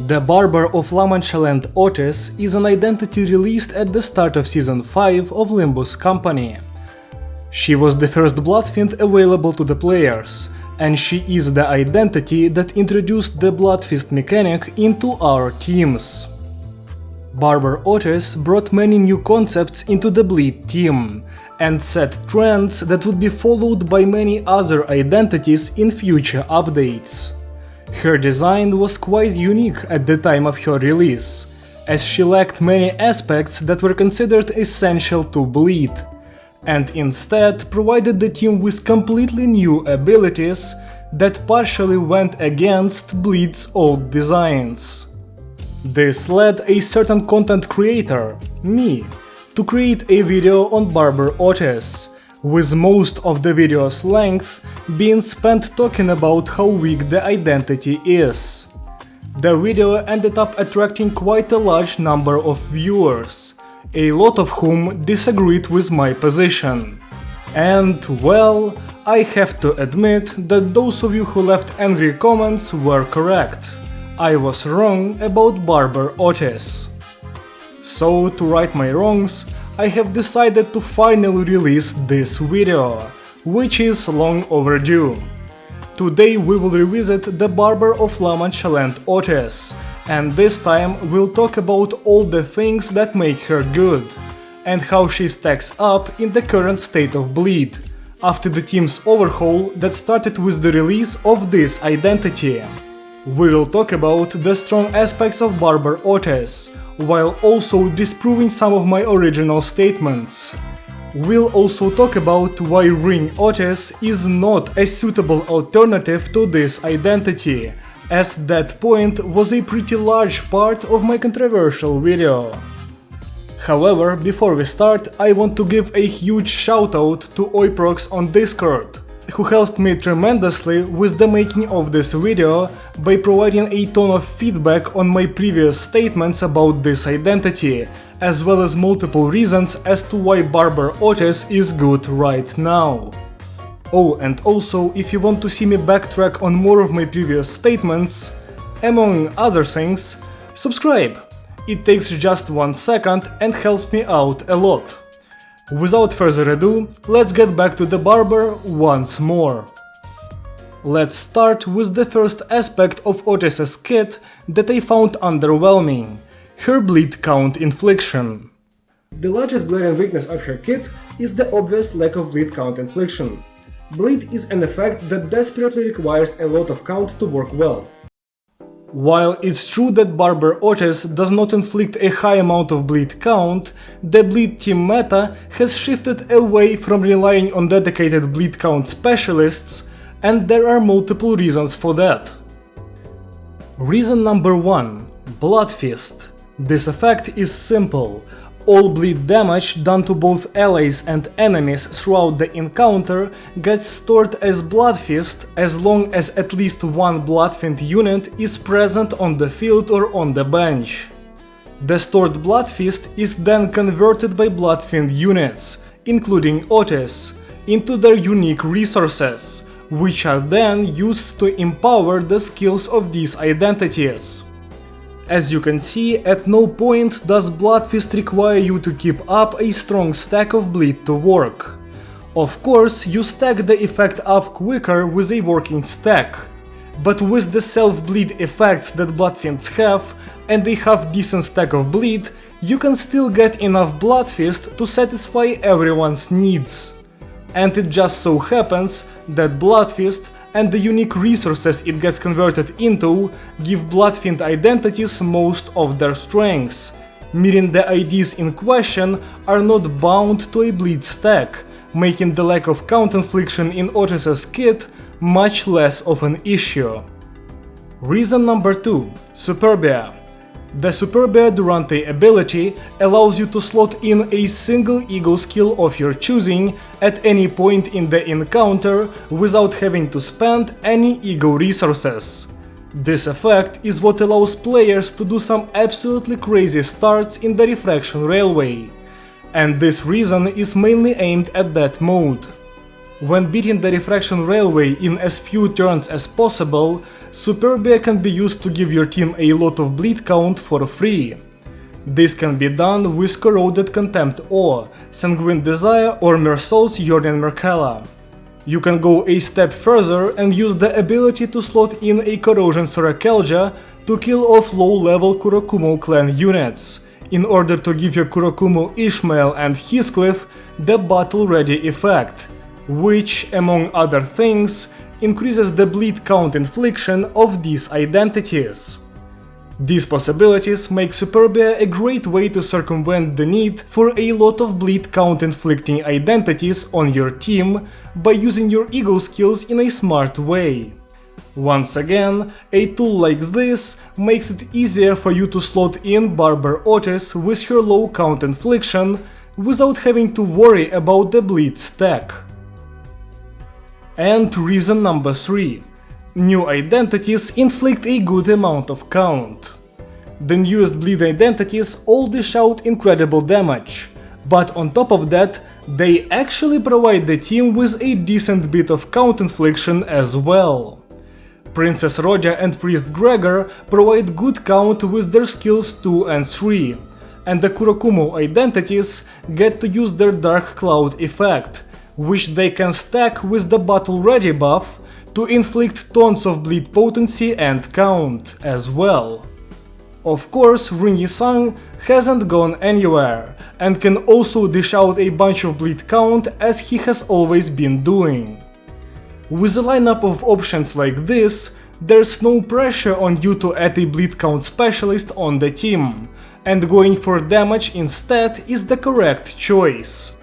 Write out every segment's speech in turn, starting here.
The Barber of Manchaland Outis is an identity released at the start of Season 5 of Limbus company. She was the first Bloodfiend available to the players, and she is the identity that introduced the Bloodfist mechanic into our teams. Barber Outis brought many new concepts into the Bleed team, and set trends that would be followed by many other identities in future updates. Her design was quite unique at the time of her release, as she lacked many aspects that were considered essential to Bleed, and instead provided the team with completely new abilities that partially went against Bleed's old designs. This led a certain content creator, me, to create a video on Barber Outis, with most of the video's length being spent talking about how weak the identity is. The video ended up attracting quite a large number of viewers, a lot of whom disagreed with my position. And, well, I have to admit that those of you who left angry comments were correct. I was wrong about Barber Outis. So, to right my wrongs, I have decided to finally release this video, which is long overdue. Today we will revisit the Barber of Manchaland Outis, and this time we'll talk about all the things that make her good, and how she stacks up in the current state of Bleed, after the team's overhaul that started with the release of this identity. We will talk about the strong aspects of Barber Outis, while also disproving some of my original statements. We'll also talk about why Ring Outis is not a suitable alternative to this identity, as that point was a pretty large part of my controversial video. However, before we start, I want to give a huge shoutout to Oiprox on Discord, who helped me tremendously with the making of this video by providing a ton of feedback on my previous statements about this identity, as well as multiple reasons as to why Barber Outis is good right now. Oh, and also, if you want to see me backtrack on more of my previous statements, among other things, subscribe! It takes just 1 second and helps me out a lot. Without further ado, let's get back to the Barber once more. Let's start with the first aspect of Outis's kit that I found underwhelming, her bleed count infliction. The largest glaring weakness of her kit is the obvious lack of bleed count infliction. Bleed is an effect that desperately requires a lot of count to work well. While it's true that Barber Outis does not inflict a high amount of bleed count, the Bleed team meta has shifted away from relying on dedicated bleed count specialists, and there are multiple reasons for that. Reason number 1. Bloodfist. This effect is simple. All bleed damage done to both allies and enemies throughout the encounter gets stored as Bloodfist as long as at least one Bloodfiend unit is present on the field or on the bench. The stored Bloodfist is then converted by Bloodfiend units, including Outis, into their unique resources, which are then used to empower the skills of these identities. As you can see, at no point does Bloodfist require you to keep up a strong stack of bleed to work. Of course, you stack the effect up quicker with a working stack, but with the self-bleed effects that Bloodfiends have and a half-decent stack of bleed, you can still get enough Bloodfist to satisfy everyone's needs. And it just so happens that Bloodfist and the unique resources it gets converted into give Bloodfiend identities most of their strengths, meaning the IDs in question are not bound to a bleed stack, making the lack of count infliction in Outis's kit much less of an issue. Reason number 2. Superbia. The Superbia Durante ability allows you to slot in a single ego skill of your choosing at any point in the encounter without having to spend any ego resources. This effect is what allows players to do some absolutely crazy starts in the Refraction Railway, and this reason is mainly aimed at that mode. When beating the Refraction Railway in as few turns as possible, Superbia can be used to give your team a lot of bleed count for free. This can be done with Corroded Contempt or Sanguine Desire or Mersault's Jordan Merkala. You can go a step further and use the ability to slot in a Corrosion Sorakelja to kill off low-level Kurokumo clan units, in order to give your Kurokumo Ishmael and Heathcliff the battle-ready effect, which, among other things, increases the bleed count infliction of these identities. These possibilities make Superbia a great way to circumvent the need for a lot of bleed count inflicting identities on your team by using your ego skills in a smart way. Once again, a tool like this makes it easier for you to slot in Barber Outis with her low count infliction without having to worry about the bleed stack. And reason number 3. New identities inflict a good amount of count. The newest bleed identities all dish out incredible damage, but on top of that, they actually provide the team with a decent bit of count infliction as well. Princess Rodia and Priest Gregor provide good count with their skills 2 and 3, and the Kurokumo identities get to use their Dark Cloud effect, which they can stack with the Battle Ready buff to inflict tons of bleed potency and count as well. Of course, Rinyi-san hasn't gone anywhere, and can also dish out a bunch of bleed count as he has always been doing. With a lineup of options like this, there's no pressure on you to add a bleed count specialist on the team, and going for damage instead is the correct choice.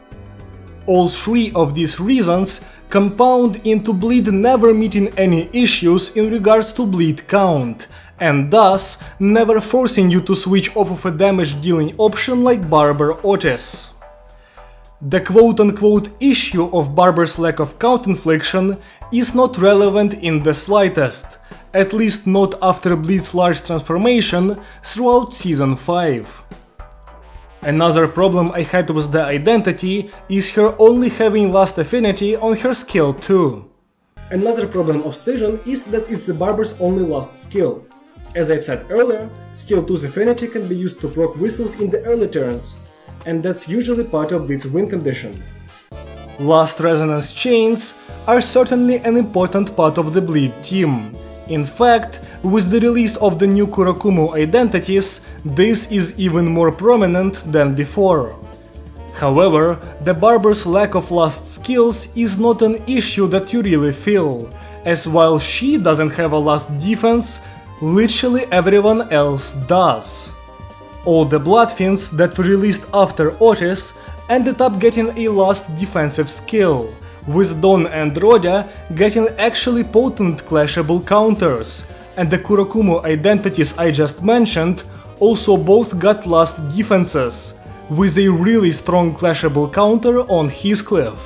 All 3 of these reasons compound into bleed never meeting any issues in regards to bleed count, and thus never forcing you to switch off of a damage dealing option like Barber Outis. The quote-unquote issue of Barber's lack of count infliction is not relevant in the slightest, at least not after Bleed's large transformation throughout Season 5. Another problem I had with the identity is her only having Last Affinity on her skill 2. Another problem of Season is that it's the Barber's only last skill. As I've said earlier, skill 2's affinity can be used to proc whistles in the early turns, and that's usually part of Bleed's win condition. Last Resonance chains are certainly an important part of the Bleed team. In fact, with the release of the new Kurokumo identities, this is even more prominent than before. However, the Barber's lack of last skills is not an issue that you really feel, as while she doesn't have a last defense, literally everyone else does. All the Bloodfiends that were released after Outis ended up getting a last defensive skill, with Dawn and Rodia getting actually potent clashable counters, and the Kurokumo identities I just mentioned also both got last defenses, with a really strong clashable counter on Heathcliff.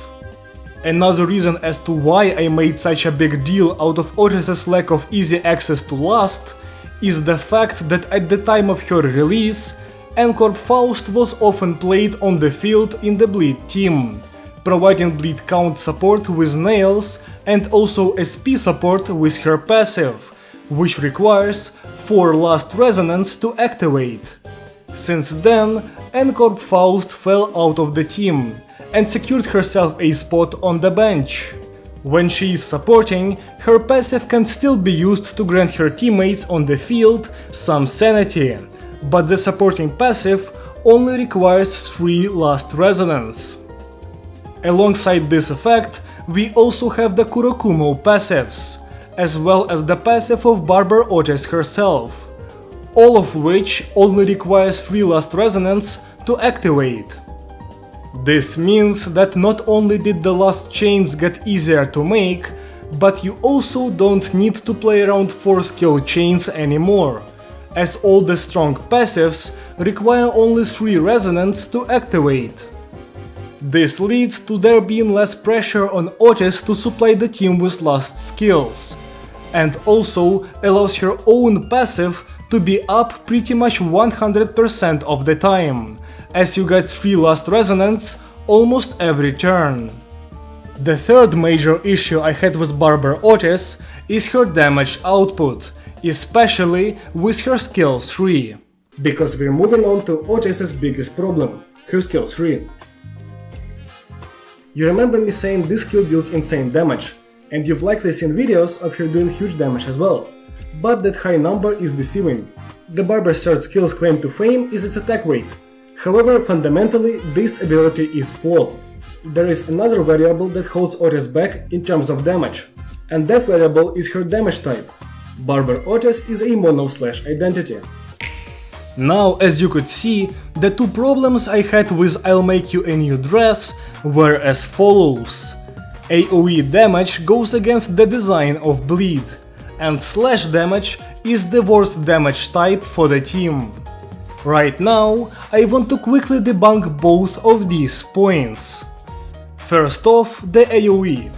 Another reason as to why I made such a big deal out of Outis' lack of easy access to last is the fact that at the time of her release, Encore Faust was often played on the field in the Bleed team, providing bleed count support with nails and also SP support with her passive, which requires 4 last resonance to activate. Since then, Encore Faust fell out of the team and secured herself a spot on the bench. When she is supporting, her passive can still be used to grant her teammates on the field some sanity, but the supporting passive only requires 3 last resonance. Alongside this effect, we also have the Kurokumo passives, as well as the passive of Barber Outis herself, all of which only requires 3 last resonance to activate. This means that not only did the last chains get easier to make, but you also don't need to play around 4 skill chains anymore, as all the strong passives require only 3 resonance to activate. This leads to there being less pressure on Outis to supply the team with last skills, and also allows her own passive to be up pretty much 100% of the time, as you get 3 last resonance almost every turn. The third major issue I had with Barber Outis is her damage output, especially with her skill 3. Because we're moving on to Outis' biggest problem, her skill 3. You remember me saying this skill deals insane damage, and you've likely seen videos of her doing huge damage as well. But that high number is deceiving. The Barber's third skill's claim to fame is its attack weight. However, fundamentally, this ability is flawed. There is another variable that holds Outis back in terms of damage, and that variable is her damage type. Barber Outis is a mono/slash identity. Now, as you could see, the two problems I had with I'll make you a new dress were as follows. AoE damage goes against the design of bleed, and slash damage is the worst damage type for the team. Right now, I want to quickly debunk both of these points. First off, the AoE.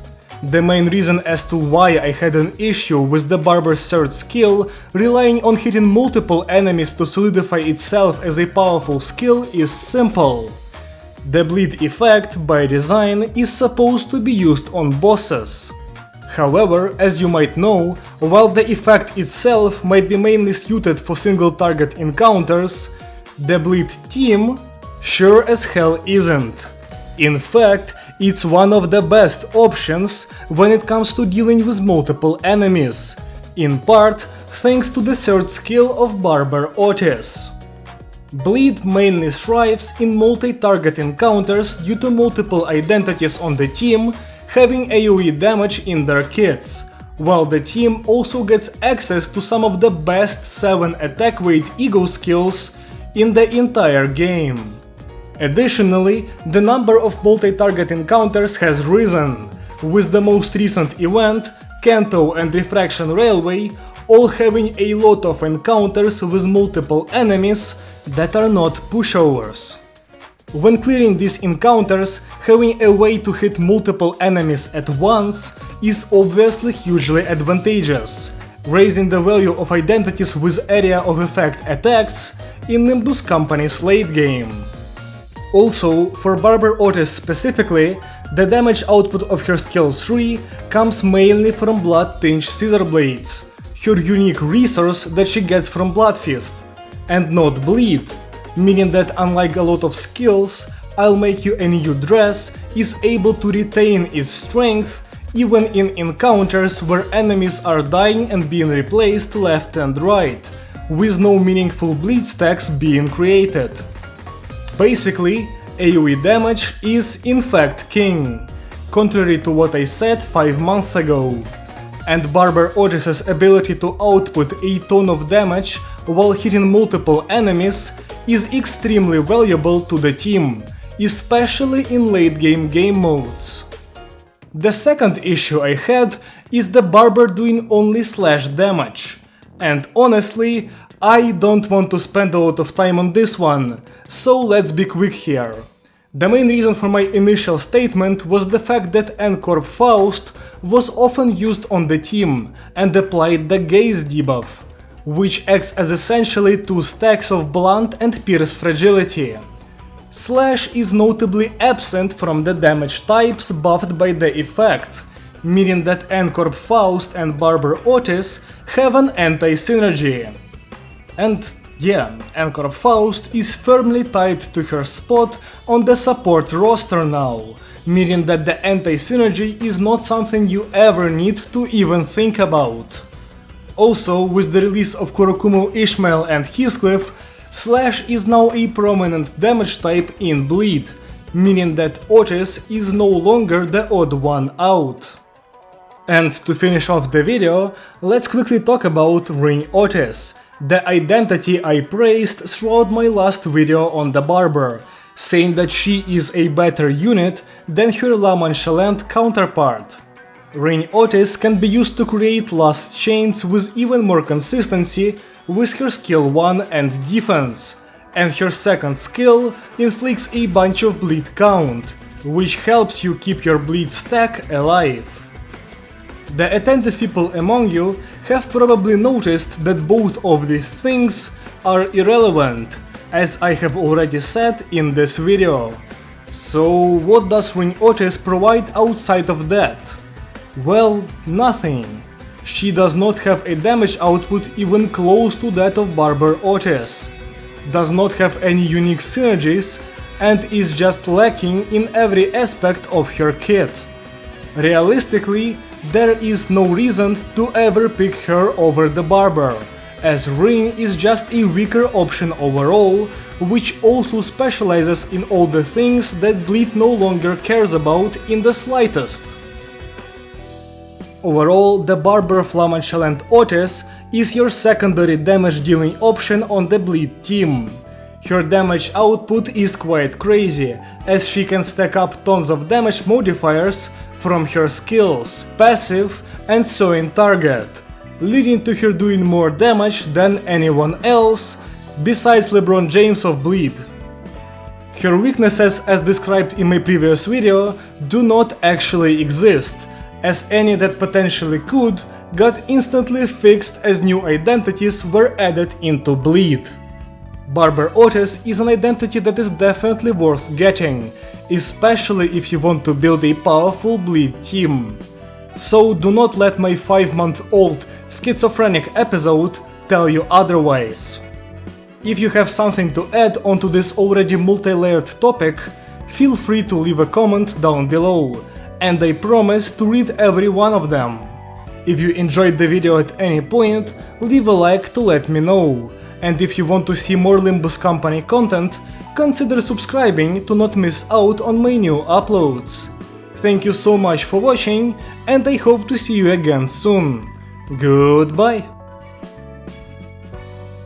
The main reason as to why I had an issue with the Barber's third skill relying on hitting multiple enemies to solidify itself as a powerful skill is simple. The bleed effect, by design, is supposed to be used on bosses. However, as you might know, while the effect itself might be mainly suited for single target encounters, the bleed team sure as hell isn't. In fact, it's one of the best options when it comes to dealing with multiple enemies, in part thanks to the third skill of Barber Outis. Bleed mainly thrives in multi-target encounters due to multiple identities on the team having AoE damage in their kits, while the team also gets access to some of the best 7 attack weight ego skills in the entire game. Additionally, the number of multi-target encounters has risen, with the most recent event, Kanto and Refraction Railway, all having a lot of encounters with multiple enemies that are not pushovers. When clearing these encounters, having a way to hit multiple enemies at once is obviously hugely advantageous, raising the value of identities with area of effect attacks in Limbus Company's late game. Also, for Barber Outis specifically, the damage output of her skill 3 comes mainly from blood-tinged scissor blades, her unique resource that she gets from Bloodfist, and not bleed, meaning that unlike a lot of skills, I'll make you a new dress is able to retain its strength even in encounters where enemies are dying and being replaced left and right, with no meaningful bleed stacks being created. Basically, AoE damage is in fact king, contrary to what I said 5 months ago. And Barber Outis' ability to output a ton of damage while hitting multiple enemies is extremely valuable to the team, especially in late game modes. The second issue I had is the Barber doing only slash damage, and honestly, I don't want to spend a lot of time on this one, so let's be quick here. The main reason for my initial statement was the fact that N-Corp Faust was often used on the team and applied the gaze debuff, which acts as essentially 2 stacks of blunt and pierce fragility. Slash is notably absent from the damage types buffed by the effect, meaning that N-Corp Faust and Barber Outis have an anti-synergy. And yeah, N-Corp Faust is firmly tied to her spot on the support roster now, meaning that the anti-synergy is not something you ever need to even think about. Also, with the release of Kurokumo Ishmael and Heathcliff, Slash is now a prominent damage type in Bleed, meaning that Outis is no longer the odd one out. And to finish off the video, let's quickly talk about Ring Outis, the identity I praised throughout my last video on the Barber, saying that she is a better unit than her Manchaland counterpart. Ring Outis can be used to create last chains with even more consistency with her skill 1 and defense, and her second skill inflicts a bunch of bleed count, which helps you keep your bleed stack alive. The attentive people among you have probably noticed that both of these things are irrelevant, as I have already said in this video. So what does Ring Outis provide outside of that? Well, nothing. She does not have a damage output even close to that of Barber Outis, does not have any unique synergies, and is just lacking in every aspect of her kit. Realistically, there is no reason to ever pick her over the Barber, as Ring is just a weaker option overall, which also specializes in all the things that Bleed no longer cares about in the slightest. Overall, the Barber Manchaland Outis is your secondary damage dealing option on the Bleed team. Her damage output is quite crazy, as she can stack up tons of damage modifiers from her skills, passive and sewing target, leading to her doing more damage than anyone else besides LeBron James of Bleed. Her weaknesses, as described in my previous video, do not actually exist, as any that potentially could got instantly fixed as new identities were added into Bleed. Barber Outis is an identity that is definitely worth getting, especially if you want to build a powerful Bleed team. So do not let my 5-month-old schizophrenic episode tell you otherwise. If you have something to add onto this already multi-layered topic, feel free to leave a comment down below, and I promise to read every one of them. If you enjoyed the video at any point, leave a like to let me know, and if you want to see more Limbus Company content, consider subscribing to not miss out on my new uploads. Thank you so much for watching, and I hope to see you again soon. Goodbye!